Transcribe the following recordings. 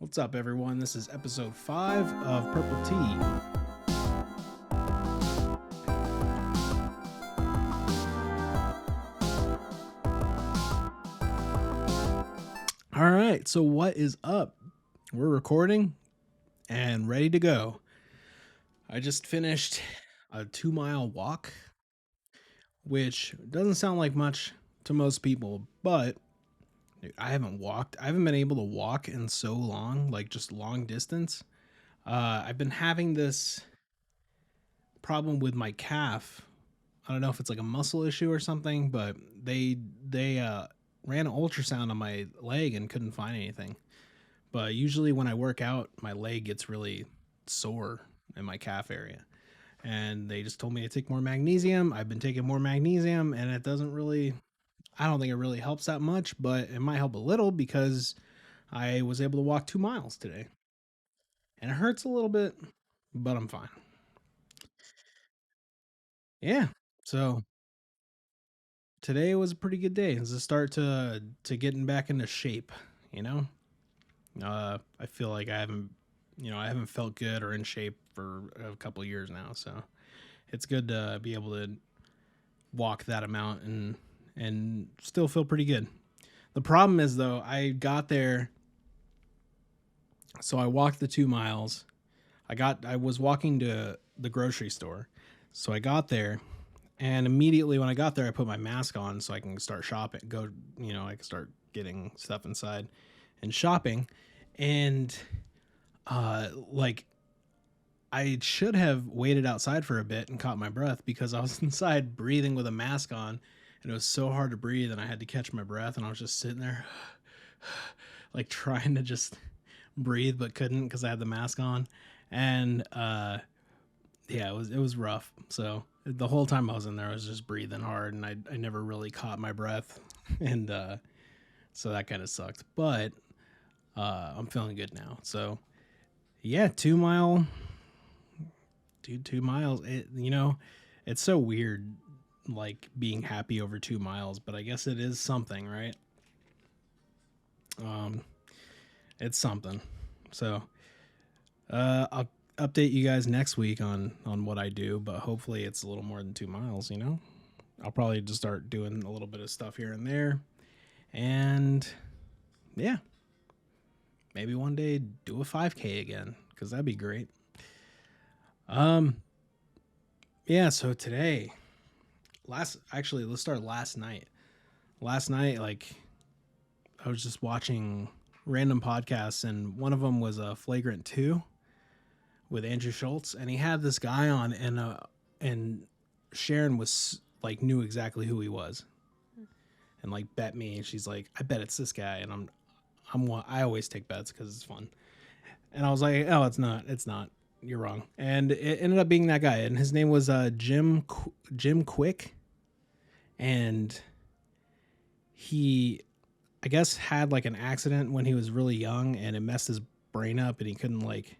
What's up, everyone? This is episode 5 of Purple Tea. All right, so what is up? We're recording and ready to go. I just finished a 2-mile walk, which doesn't sound like much to most people, but I haven't been able to walk in so long, like just long distance. I've been having this problem with my calf. I don't know if it's like a muscle issue or something, but they ran an ultrasound on my leg and couldn't find anything. But usually when I work out, my leg gets really sore in my calf area. And they just told me to take more magnesium. I've been taking more magnesium and it doesn't really, I don't think it really helps that much, but it might help a little because I was able to walk 2 miles today. And it hurts a little bit, but I'm fine. Yeah. So today was a pretty good day. It's a start to getting back into shape, you know? I feel like I haven't felt good or in shape for a couple years now, so it's good to be able to walk that amount and still feel pretty good. The problem is though, I got there, so I walked the 2 miles. I was walking to the grocery store, so I got there, and immediately when I got there, I put my mask on so I can start shopping. I can start getting stuff inside and shopping, and like I should have waited outside for a bit and caught my breath because I was inside breathing with a mask on, and it was so hard to breathe, and I had to catch my breath, and I was just sitting there, like trying to just breathe but couldn't because I had the mask on, and yeah, it was rough. So the whole time I was in there, I was just breathing hard, and I never really caught my breath, and so that kind of sucked. But I'm feeling good now. So yeah, 2 mile, dude, 2 miles. It's so weird, like being happy over 2 miles, but I guess it is something, right? Um, it's something. So I'll update you guys next week on what I do, but hopefully it's a little more than 2 miles. I'll probably just start doing a little bit of stuff here and there, and yeah, maybe one day do a 5K again because that'd be great. Um, yeah. So today, let's start last night. Last night, like I was just watching random podcasts, and one of them was a Flagrant 2 with Andrew Schultz, and he had this guy on, and Sharon was like knew exactly who he was, and like bet me, and she's like, I bet it's this guy, and I always take bets because it's fun, and I was like, oh, it's not, you're wrong, and it ended up being that guy, and his name was Jim Quick, and he, I guess, had like an accident when he was really young, and it messed his brain up, and he couldn't like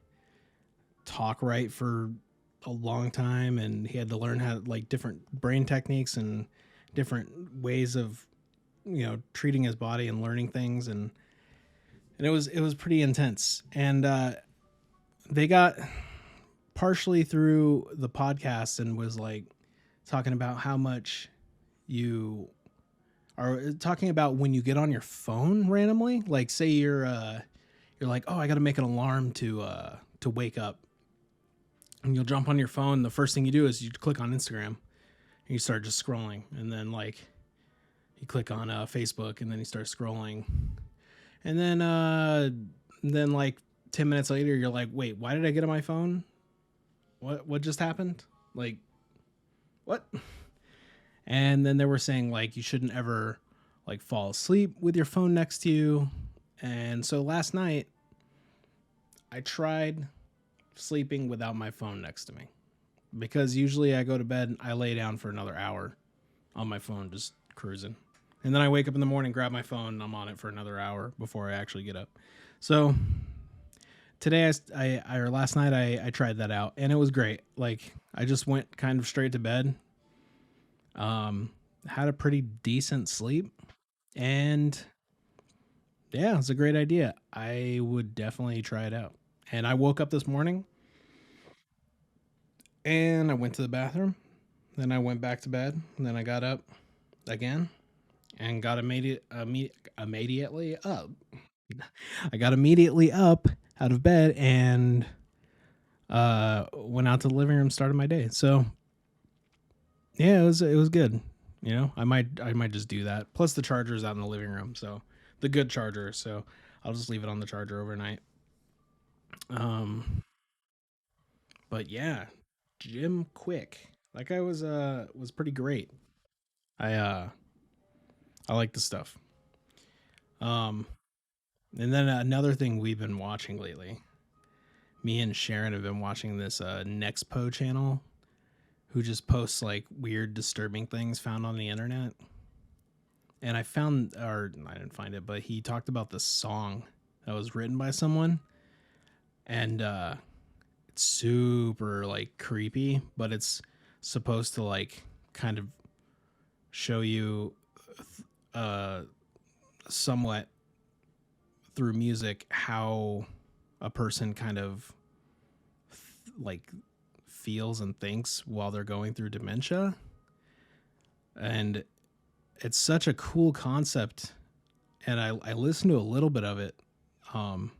talk right for a long time, and he had to learn how like different brain techniques and different ways of treating his body and learning things, and it was pretty intense, and they got partially through the podcast and was like talking about how much you are talking about when you get on your phone randomly, like say you're like, oh, I got to make an alarm to wake up, and you'll jump on your phone. The first thing you do is you click on Instagram and you start just scrolling, and then like you click on Facebook, and then you start scrolling, and then like 10 minutes later you're like, wait, why did I get on my phone? What just happened? Like what? And then they were saying like you shouldn't ever like fall asleep with your phone next to you. And so last night I tried sleeping without my phone next to me, because usually I go to bed and I lay down for another hour on my phone just cruising. And then I wake up in the morning, grab my phone, and I'm on it for another hour before I actually get up. So today or last night I tried that out, and it was great. Like I just went kind of straight to bed. Had a pretty decent sleep, and Yeah, it's a great idea. I would definitely try it out. And I woke up this morning and I went to the bathroom. Then I went back to bed. And then I got up again and got immediately up. I got immediately up out of bed and went out to the living room, started my day. So yeah, it was good. You know, I might just do that. Plus the charger's out in the living room, so the good charger. So I'll just leave it on the charger overnight. Um, but yeah, Jim Quick. That guy was pretty great. I like the stuff. Um, and then another thing we've been watching lately. Me and Sharon have been watching this Nexpo channel, who just posts like weird, disturbing things found on the internet. And I found, or I didn't find it, but he talked about this song that was written by someone, and it's super like creepy, but it's supposed to like kind of show you uh somewhat through music how a person kind of like feels and thinks while they're going through dementia. And it's such a cool concept. And I listened to a little bit of it. um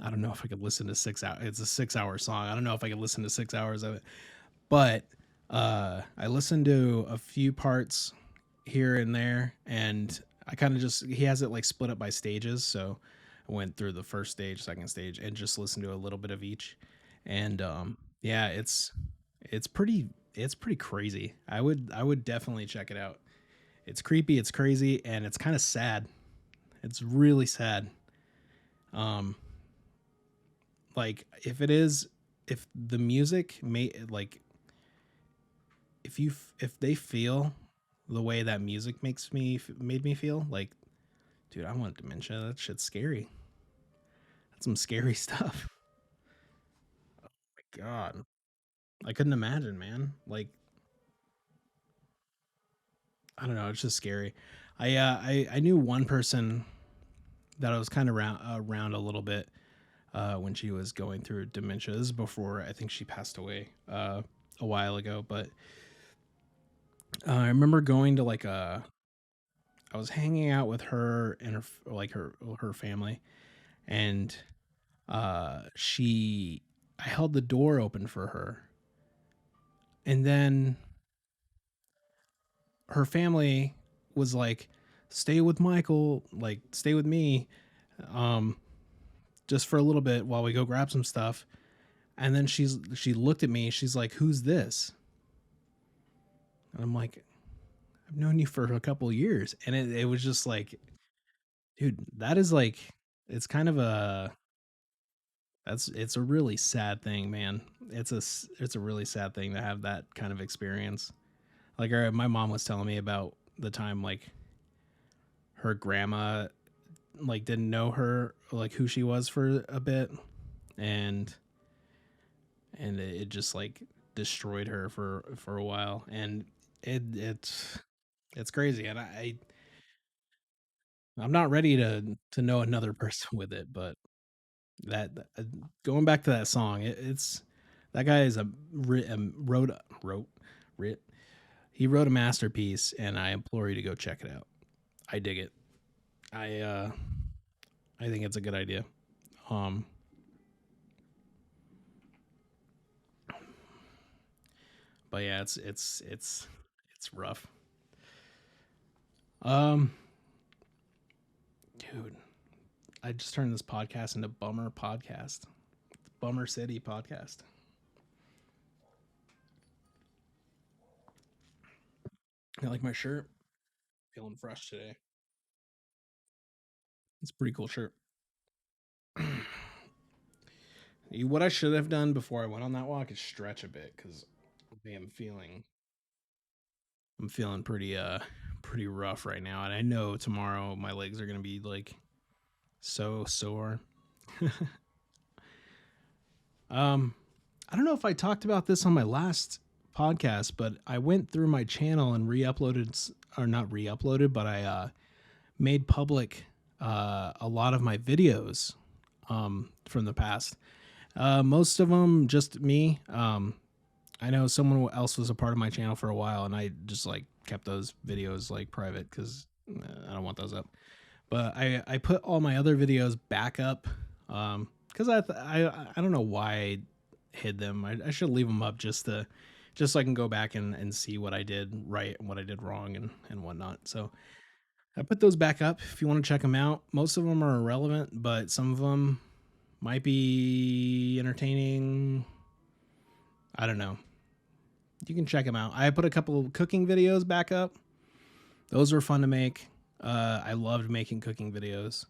I don't know if I could listen to 6 hours. It's a 6 hour song. I don't know if I could listen to 6 hours of it, but I listened to a few parts here and there, and I kind of just, he has it like split up by stages. So I went through the first stage, second stage, and just listened to a little bit of each. And yeah, it's pretty crazy. I would definitely check it out. It's creepy, it's crazy, and it's kind of sad. It's really sad. Um, like if the music may like if they feel the way that music made me feel, like, dude, I want dementia. That shit's scary. That's some scary stuff. My God, I couldn't imagine, man. Like, I don't know. It's just scary. I knew one person that I was kind of around a little bit when she was going through dementia. This is before I think she passed away a while ago. But I remember going to like a. I was hanging out with her and her family, and she I held the door open for her, and then her family was like, "Stay with Michael, like stay with me, um, just for a little bit while we go grab some stuff." And then she looked at me. She's like, "Who's this?" And I'm like, "I've known you for a couple of years." And it was just like, dude, that is like, it's kind of a it's a really sad thing, man. It's a really sad thing to have that kind of experience. Like my mom was telling me about the time like her grandma like didn't know her, like who she was for a bit, and it just like destroyed her for a while. And it's crazy. And I'm not ready to know another person with it, but that going back to that song, it's that guy is wrote he wrote a masterpiece, and I implore you to go check it out. I dig it. I uh i think it's a good idea. um but yeah, it's rough. um Dude, I just turned this podcast into Bummer Podcast. Bummer City Podcast. I like my shirt. Feeling fresh today. It's a pretty cool shirt. What I should have done before I went on that walk is stretch a bit, because I'm feeling pretty rough right now, and I know tomorrow my legs are gonna be like so sore. um, I don't know if I talked about this on my last podcast, but I went through my channel and re-uploaded, or not re-uploaded, but I made public a lot of my videos from the past. Most of them just me. I know someone else was a part of my channel for a while, and I just like kept those videos like private because I don't want those up. But I put all my other videos back up because I don't know why I hid them. I should leave them up just so I can go back and see what I did right and what I did wrong and whatnot. So I put those back up if you want to check them out. Most of them are irrelevant, but some of them might be entertaining. I don't know. You can check them out. I put a couple of cooking videos back up. Those were fun to make. I loved making cooking videos,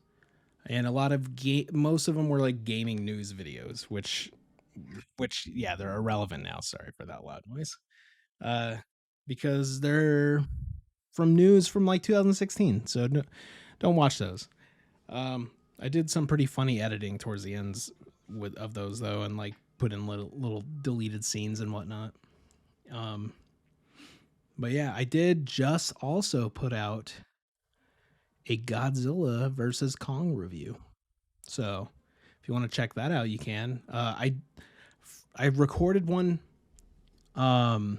and a lot of most of them were like gaming news videos, which yeah, they're irrelevant now. Sorry for that loud noise. Uh, because they're from news from like 2016, so don't watch those. I did some pretty funny editing towards the ends of those though, and like put in little deleted scenes and whatnot. Um, but yeah, I did just also put out a Godzilla versus Kong review. So if you want to check that out, you can. I recorded one that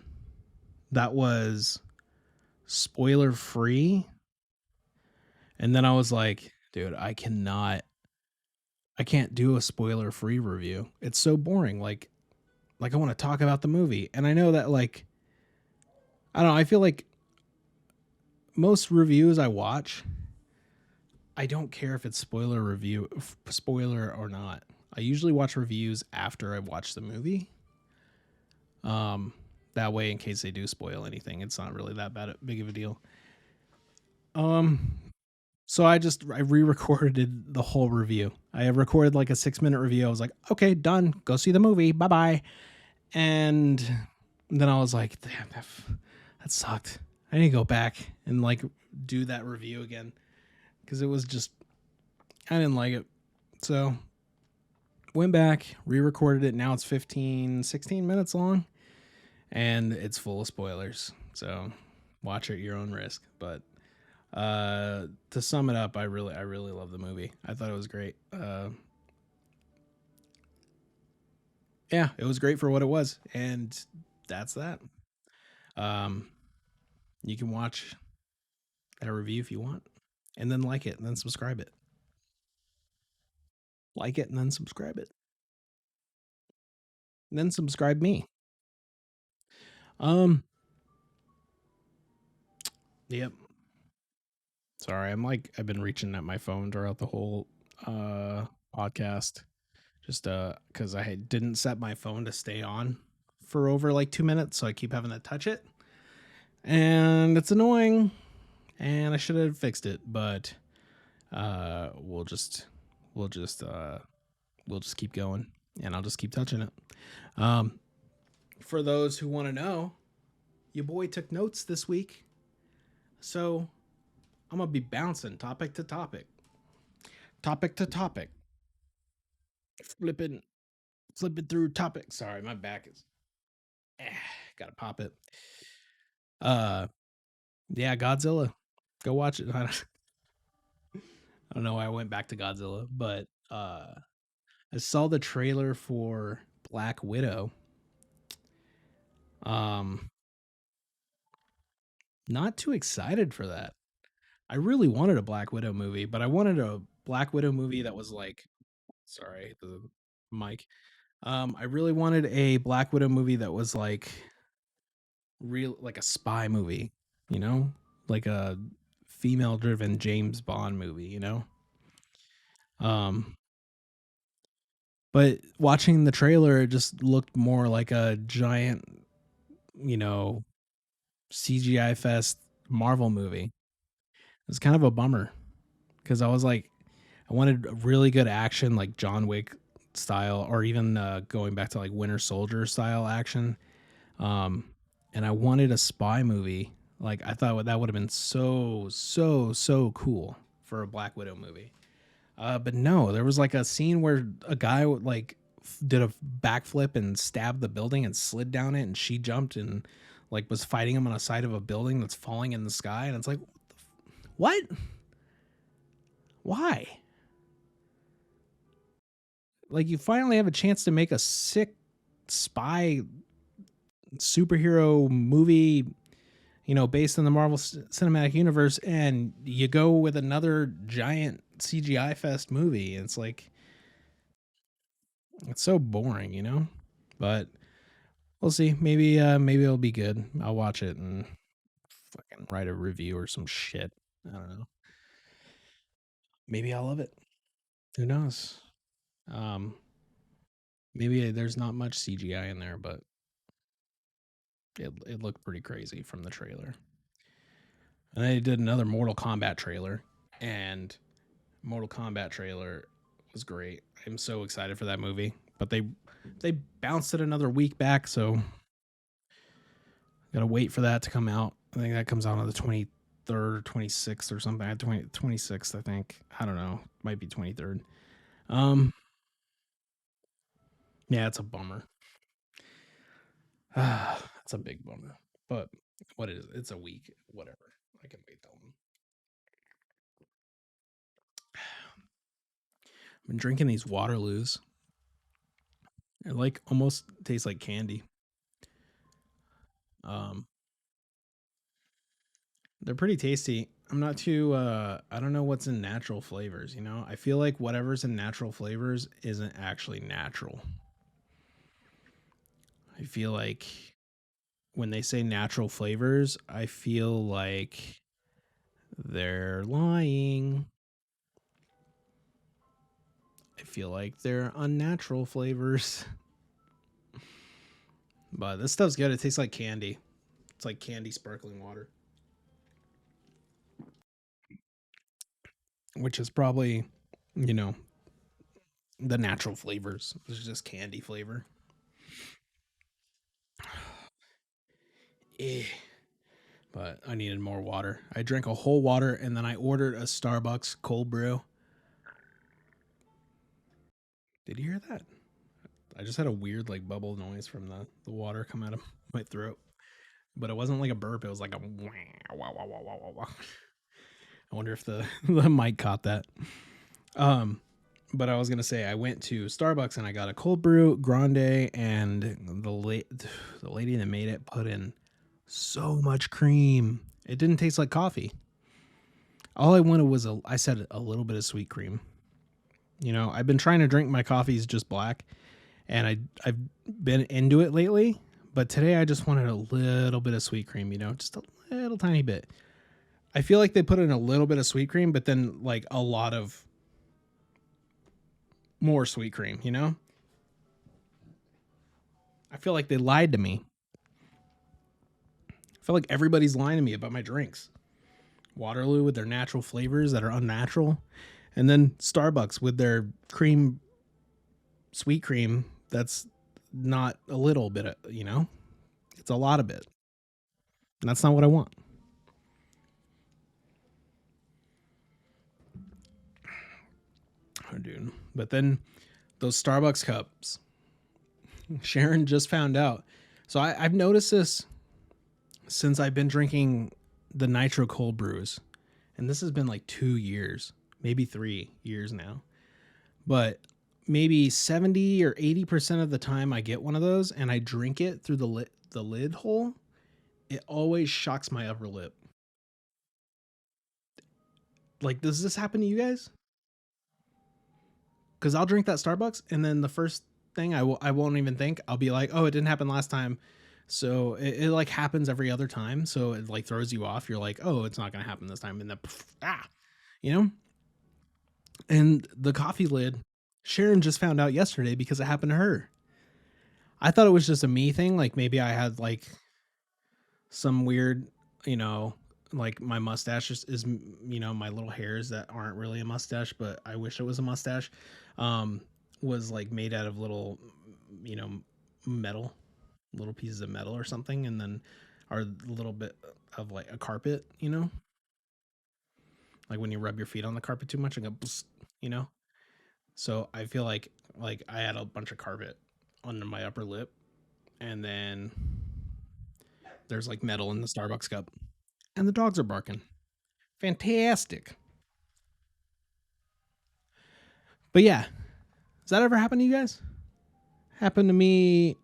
was spoiler free, and then I was like, dude, I can't do a spoiler free review. It's so boring. Like I want to talk about the movie, and I know that like I don't know. I feel like most reviews I watch, I don't care if it's spoiler or not. I usually watch reviews after I watch the movie. That way, in case they do spoil anything, it's not really that big of a deal. So I re-recorded the whole review. I recorded like a 6-minute review. I was like, okay, done. Go see the movie. Bye bye. And then I was like, damn, that sucked. I need to go back and like do that review again because it was just I didn't like it. So went back, re-recorded it. Now it's 16 minutes long, and it's full of spoilers. So watch at your own risk. But to sum it up, I really love the movie. I thought it was great. Yeah, it was great for what it was, and that's that. Um, you can watch that review if you want, and then like it, and then subscribe it. Like it, and then subscribe it. And then subscribe me. Um, yep. Sorry, I've been reaching at my phone throughout the whole podcast, just because I didn't set my phone to stay on for over like 2 minutes, so I keep having to touch it, and it's annoying. And I should have fixed it, but we'll just keep going, and I'll just keep touching it. For those who want to know, your boy took notes this week, so I'm gonna be bouncing topic to topic, flipping through topics. Sorry, my back is gotta pop it. Yeah, Godzilla. Go watch it. I don't know why I went back to Godzilla, but I saw the trailer for Black Widow. Not too excited for that. I really wanted a Black Widow movie, but I wanted a Black Widow movie that was like, sorry, the mic. I really wanted a Black Widow movie that was like like a spy movie, you know, like a female-driven James Bond movie, you know. But watching the trailer, it just looked more like a giant, you know, CGI fest Marvel movie. It was kind of a bummer because I was like, I wanted really good action, like John Wick style, or even going back to like Winter Soldier style action. And I wanted a spy movie. Like I thought that would have been so cool for a Black Widow movie. But no, there was like a scene where a guy like did a backflip and stabbed the building and slid down it, and she jumped and like was fighting him on a side of a building that's falling in the sky, and it's like, what? Why? Like you finally have a chance to make a sick spy superhero movie, based in the Marvel Cinematic Universe, and you go with another giant CGI fest movie. It's like it's so boring, But we'll see. Maybe it'll be good. I'll watch it and fucking write a review or some shit. I don't know. Maybe I'll love it. Who knows? Um, maybe there's not much CGI in there, but it looked pretty crazy from the trailer. And they did another Mortal Kombat trailer, and Mortal Kombat trailer was great. I'm so excited for that movie, but they bounced it another week back, so gotta wait for that to come out. I think that comes out on the 23rd or 26th or something. 26th, I think. I don't know. Might be 23rd. Um, yeah, it's a bummer. It's a big bummer. But what is it? It's a week. Whatever. I can wait that long. I've been drinking these Waterloos. It like almost tastes like candy. Um, they're pretty tasty. I'm not too I don't know what's in natural flavors. I feel like whatever's in natural flavors isn't actually natural. I feel like when they say natural flavors, I feel like they're lying. I feel like they're unnatural flavors. But this stuff's good. It tastes like candy. It's like candy sparkling water, which is probably, you know, the natural flavors. It's just candy flavor. Eh. But I needed more water. I drank a whole water and then I ordered a Starbucks cold brew. Did you hear that? I just had a weird like bubble noise from the water come out of my throat. But it wasn't like a burp, it was like a wow wow wow wow wow wow. I wonder if the the mic caught that. Um but I was gonna say I went to Starbucks and I got a cold brew grande, and the lady that made it put in so much cream. It didn't taste like coffee. All I wanted was I said a little bit of sweet cream. I've been trying to drink my coffees just black, and I've been into it lately. But today I just wanted a little bit of sweet cream. Just a little tiny bit. I feel like they put in a little bit of sweet cream, but then like a lot of more sweet cream. I feel like they lied to me. I feel like everybody's lying to me about my drinks. Waterloo with their natural flavors that are unnatural, and then Starbucks with their sweet cream that's not a little bit of. It's a lot of it. And that's not what I want. Oh, dude. But then those Starbucks cups, Sharon just found out. So I've noticed this since I've been drinking the nitro cold brews. And this has been like 2 years, maybe 3 years now. But maybe 70 or 80% of the time I get one of those and I drink it through the lid hole, it always shocks my upper lip. Like, does this happen to you guys? Because I'll drink that Starbucks and then the first thing I won't even think, I'll be like, oh, it didn't happen last time. So it like happens every other time. So it like throws you off. You're like, oh, it's not going to happen this time. And then, you know? And the coffee lid, Sharon just found out yesterday because it happened to her. I thought it was just a me thing. Like maybe I had like some weird, you know, like my mustache is my little hairs that aren't really a mustache, but I wish it was a mustache. Um, was like made out of little, you know, metal, little pieces of metal or something, and then are a little bit of like a carpet, like when you rub your feet on the carpet too much and go, you know. So I feel like I had a bunch of carpet under my upper lip, and then there's like metal in the Starbucks cup, and the dogs are barking. Fantastic. But yeah, does that ever happen to you guys? Happened to me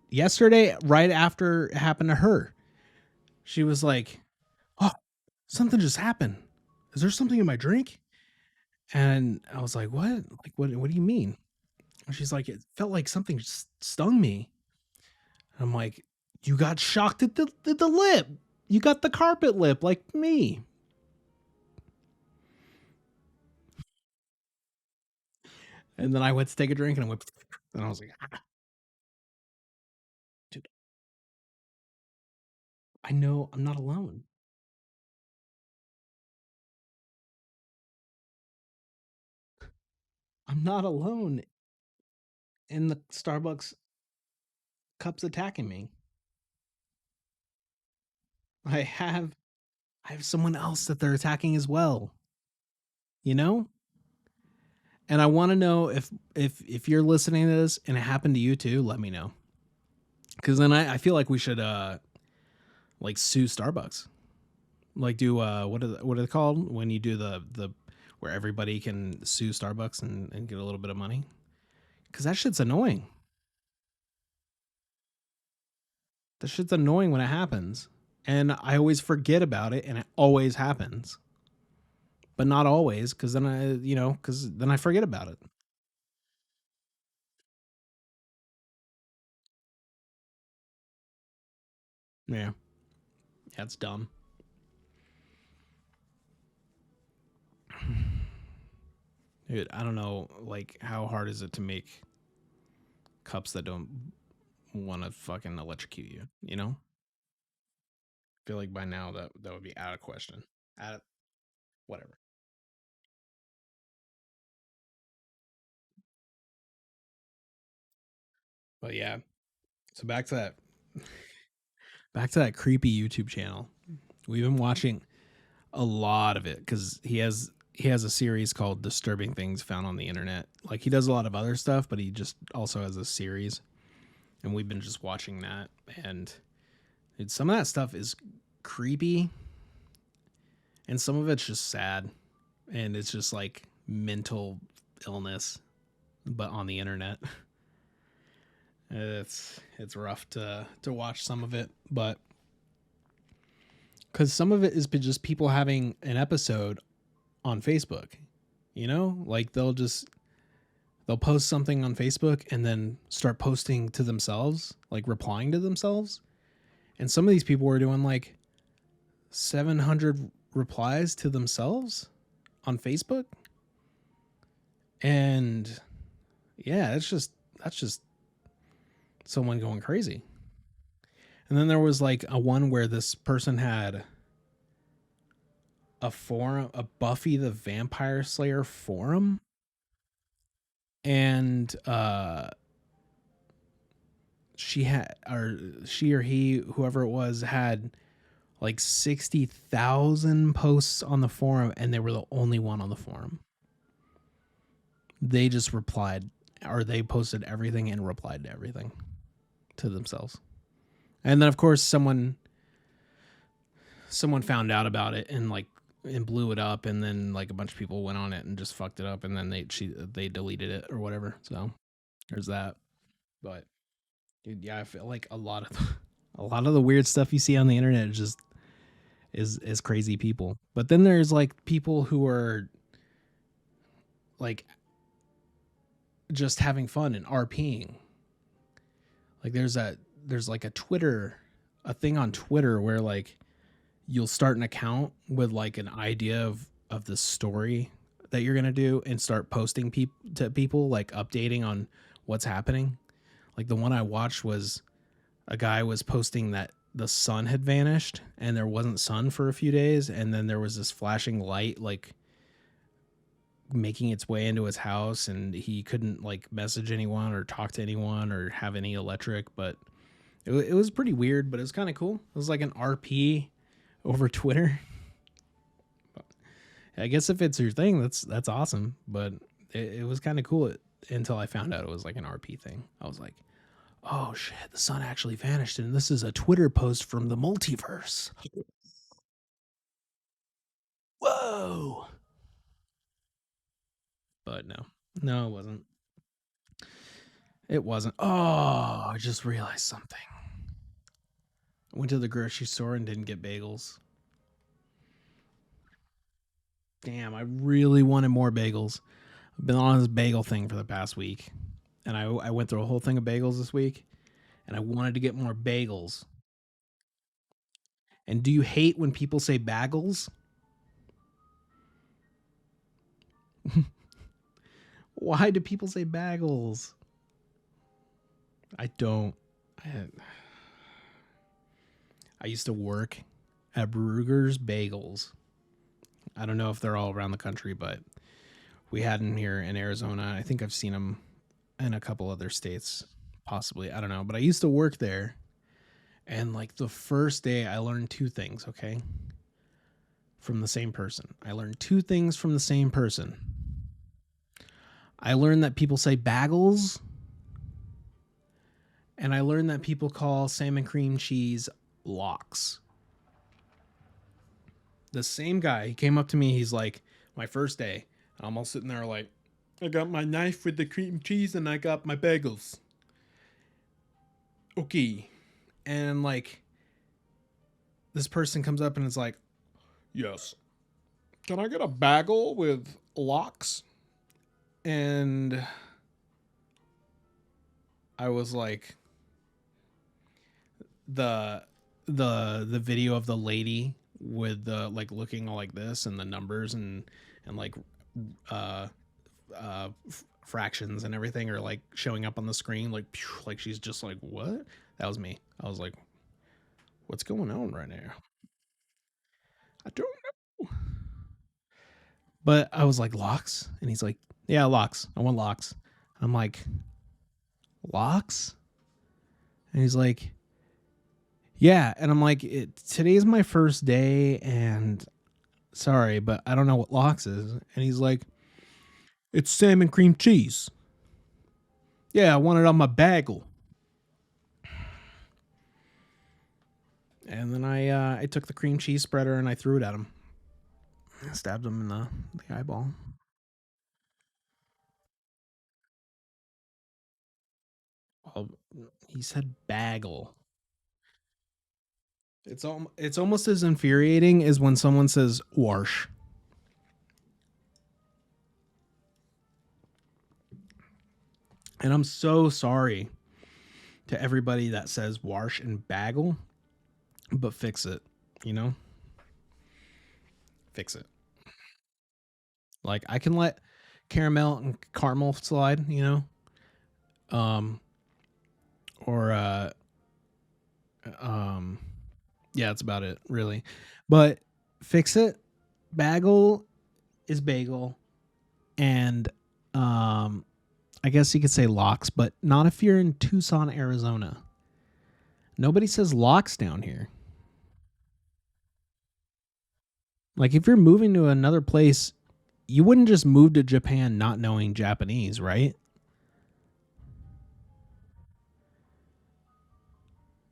yesterday, right after it happened to her. She was like, "Oh, something just happened. Is there something in my drink?" And I was like, "What? Like, what do you mean?" And she's like, "It felt like something stung me." And I'm like, "You got shocked at the lip. You got the carpet lip like me." And then I went to take a drink and I went, and I was like, ah, "Dude, I know I'm not alone. I'm not alone in the Starbucks cups attacking me. I have I have someone else that they're attacking as well, you know?" And I want to know if you're listening to this and it happened to you too, let me know. Cuz then I feel like we should like sue Starbucks. Like do what are they called when you do the where everybody can sue Starbucks and get a little bit of money? Cuz that shit's annoying. That shit's annoying when it happens. And I always forget about it and it always happens. But not always, cuz then cuz then I forget about it. Yeah. Yeah, it's dumb. Dude, I don't know, like, how hard is it to make cups that don't want to fucking electrocute you? You know, I feel like by now that would be out of question. Out of whatever. But yeah, so back to that creepy YouTube channel. We've been watching a lot of it because he has a series called Disturbing Things Found on the Internet. Like he does a lot of other stuff, but he just also has a series, and we've been just watching that. And dude, some of that stuff is creepy, and some of it's just sad, and it's just like mental illness, but on the internet. It's rough to watch some of it, but because some of it is just people having an episode on Facebook, like they'll post something on Facebook and then start posting to themselves, like replying to themselves. And some of these people were doing like 700 replies to themselves on Facebook. And yeah, that's just someone going crazy. And then there was like a one where this person had a forum, a Buffy the Vampire Slayer forum, and she or he, whoever it was, had like 60,000 posts on the forum, and they were the only one on the forum. They just replied, or they posted everything and replied to everything to themselves. And then of course someone found out about it and blew it up, and then like a bunch of people went on it and just fucked it up, and then they deleted it or whatever. So there's that. But dude, yeah, I feel like a lot of the weird stuff you see on the internet is crazy people. But then there's like people who are like just having fun and RPing. Like there's like a thing on Twitter where like you'll start an account with like an idea of the story that you're gonna do and start posting to people, like updating on what's happening. Like the one I watched was a guy was posting that the sun had vanished and there wasn't sun for a few days, and then there was this flashing light like making its way into his house, and he couldn't like message anyone or talk to anyone or have any electric. But it was pretty weird, but it was kind of cool. It was like an RP over Twitter. I guess if it's your thing, that's awesome. But it was kind of cool until I found out it was like an RP thing. I was like, oh shit, the sun actually vanished, and this is a Twitter post from the multiverse. Whoa. But no. No, it wasn't. It wasn't. Oh, I just realized something. I went to the grocery store and didn't get bagels. Damn, I really wanted more bagels. I've been on this bagel thing for the past week, and I went through a whole thing of bagels this week, and I wanted to get more bagels. And do you hate when people say bagels? Why do people say bagels? I don't. I, I used to work at Brugger's Bagels. I don't know if they're all around the country, but we had them here in Arizona. I think I've seen them in a couple other states, possibly. I don't know. But I used to work there. And like the first day, I learned two things, okay? From the same person. I learned two things from the same person. I learned that people say bagels, and I learned that people call salmon cream cheese lox. The same guy, he came up to me. He's like, my first day. I'm all sitting there like, I got my knife with the cream cheese and I got my bagels. Okay. And like, this person comes up and is like, yes. Can I get a bagel with lox? And I was like, the the video of the lady with the like looking like this and the numbers and like uh fractions and everything are like showing up on the screen like phew, like she's just like what. That was me. I was like, what's going on right now? I don't know. But I was like, locks? And he's like, yeah, locks. I want locks. I'm like, locks? And he's like, yeah. And I'm like, today's my first day and sorry, but I don't know what lox is. And he's like, it's salmon cream cheese. Yeah, I want it on my bagel. And then I took the cream cheese spreader and I threw it at him. I stabbed him in the eyeball. Oh, he said bagel. It's almost as infuriating as when someone says wash. And I'm so sorry to everybody that says wash and bagel, but fix it, you know? Fix it. Like I can let caramel and caramel slide, you know? Um or um yeah, that's about it, really. But fix it. Bagel is bagel and I guess you could say locks, but not if you're in Tucson, Arizona. Nobody says locks down here. Like if you're moving to another place, you wouldn't just move to Japan not knowing Japanese, right?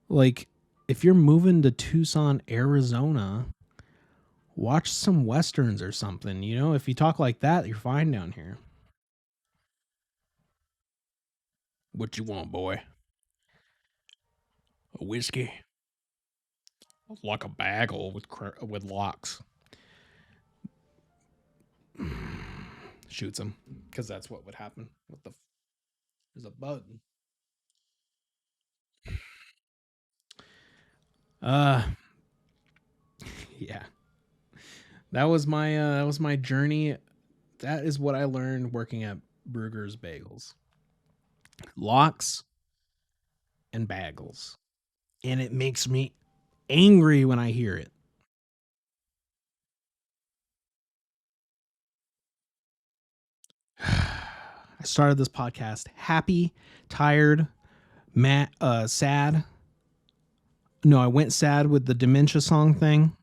Like if you're moving to Tucson, Arizona, watch some westerns or something, you know? If you talk like that, you're fine down here. What you want, boy? A whiskey? Like a bagel with locks. Shoots him because that's what would happen. What the? There's a bug. Uh, yeah. That was my journey. That is what I learned working at Brugger's Bagels. Locks and bagels. And it makes me angry when I hear it. I started this podcast happy, tired, sad. No, I went sad with the dementia song thing,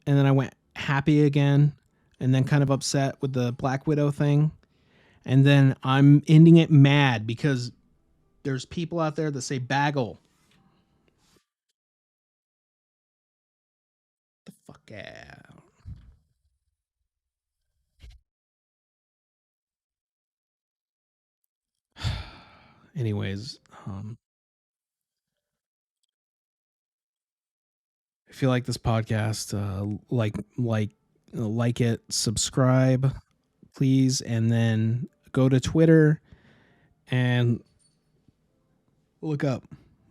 and then I went happy again, and then kind of upset with the Black Widow thing, and then I'm ending it mad because there's people out there that say bagel. The fuck out. anyways, if you like this podcast, like it, subscribe, please, and then go to Twitter and look up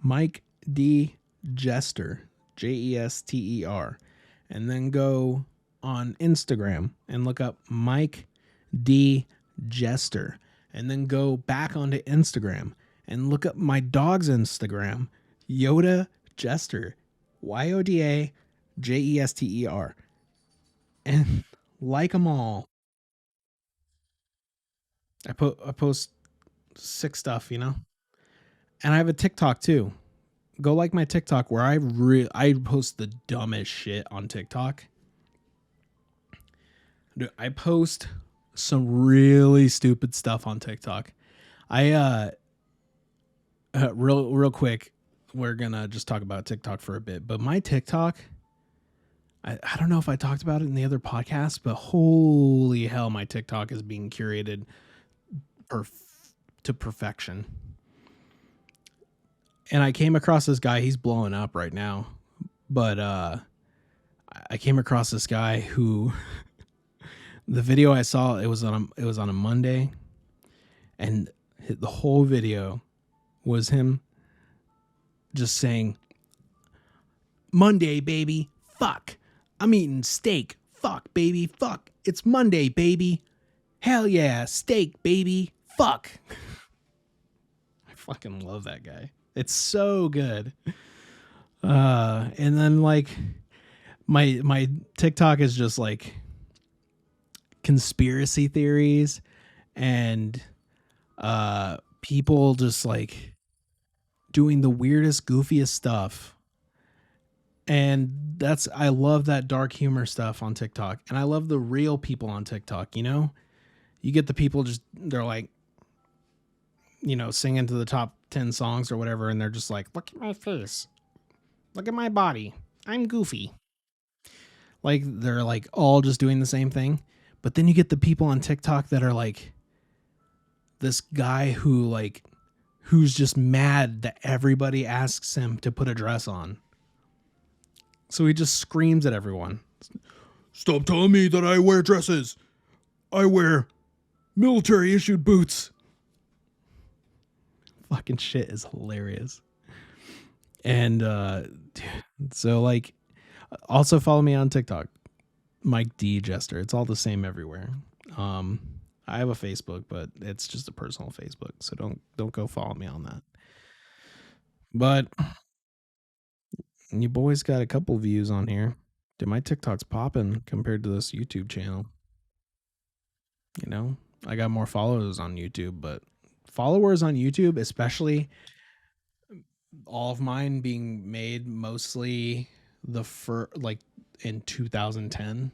Mike D Jester, Jester, and then go on Instagram and look up Mike D Jester, and then go back onto Instagram and look up my dog's Instagram, Yoda Jester, YODA JESTER, and like them all. I post sick stuff, you know, and I have a TikTok too. Go like my TikTok where I post the dumbest shit on TikTok. Dude, I post some really stupid stuff on TikTok. I real quick, we're gonna just talk about TikTok for a bit. But my TikTok, I don't know if I talked about it in the other podcast, but holy hell, my TikTok is being curated to perfection. And I came across this guy. He's blowing up right now, but I came across this guy who the video I saw, it was on a Monday, and the whole video was him just saying, "Monday, baby, fuck. I'm eating steak. Fuck, baby, fuck. It's Monday, baby. Hell yeah, steak, baby. Fuck." I fucking love that guy. It's so good. And then like my TikTok is just like conspiracy theories and people just like doing the weirdest, goofiest stuff. And I love that dark humor stuff on TikTok. And I love the real people on TikTok, you know? You get the people they're like, you know, singing to the top 10 songs or whatever, and they're just like, "Look at my face. Look at my body. I'm goofy." Like, they're like all just doing the same thing. But then you get the people on TikTok that are like this guy who's just mad that everybody asks him to put a dress on. So he just screams at everyone, "Stop telling me that I wear dresses. I wear military issued boots." Fucking shit is hilarious. And so like, also follow me on TikTok, Mike D Jester. It's all the same everywhere. I have a Facebook, but it's just a personal Facebook, so don't go follow me on that. But you boys got a couple views on here. Dude, my TikTok's popping compared to this YouTube channel. You know, I got more followers on YouTube, but followers on YouTube, especially all of mine being made mostly like in 2010,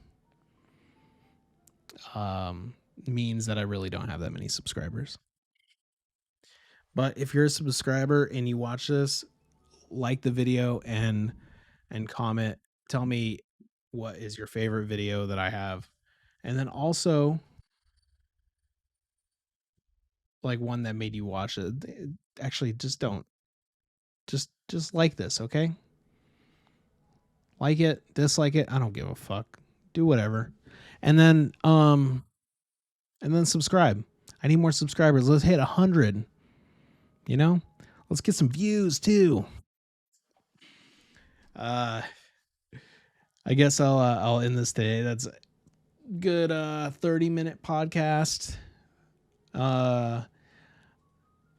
means that I really don't have that many subscribers. But if you're a subscriber and you watch this, like the video and comment, tell me what is your favorite video that I have, and then also like one that made you watch it. Actually, just don't. Just like this, okay? Like it, dislike it, I don't give a fuck. Do whatever. And then subscribe. I need more subscribers. Let's hit 100. You know? Let's get some views too. I guess I'll end this today. That's a good 30-minute podcast.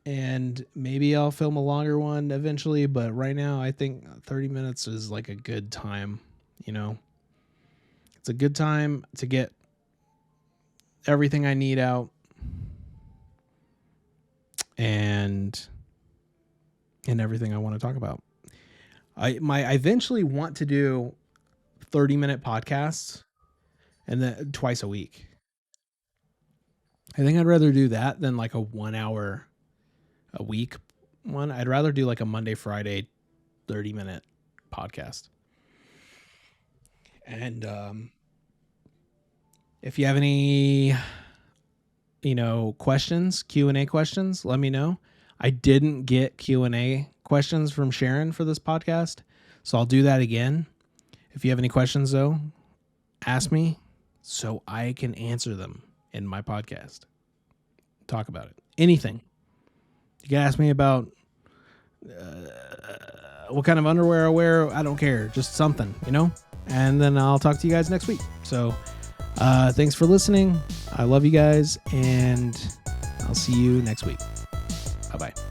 And maybe I'll film a longer one eventually, but right now I think 30 minutes is like a good time, you know. It's a good time to get everything I need out and everything I want to talk about. I eventually want to do 30-minute podcasts and then twice a week. I think I'd rather do that than like a 1 hour a week one. I'd rather do like a Monday, Friday, 30-minute podcast. And if you have any, you know, questions, Q&A questions, let me know. I didn't get Q&A questions from Sharon for this podcast, so I'll do that again. If you have any questions, though, ask me so I can answer them in my podcast. Talk about it. Anything. You can ask me about what kind of underwear I wear. I don't care. Just something, And then I'll talk to you guys next week. So thanks for listening. I love you guys, and I'll see you next week. Bye-bye.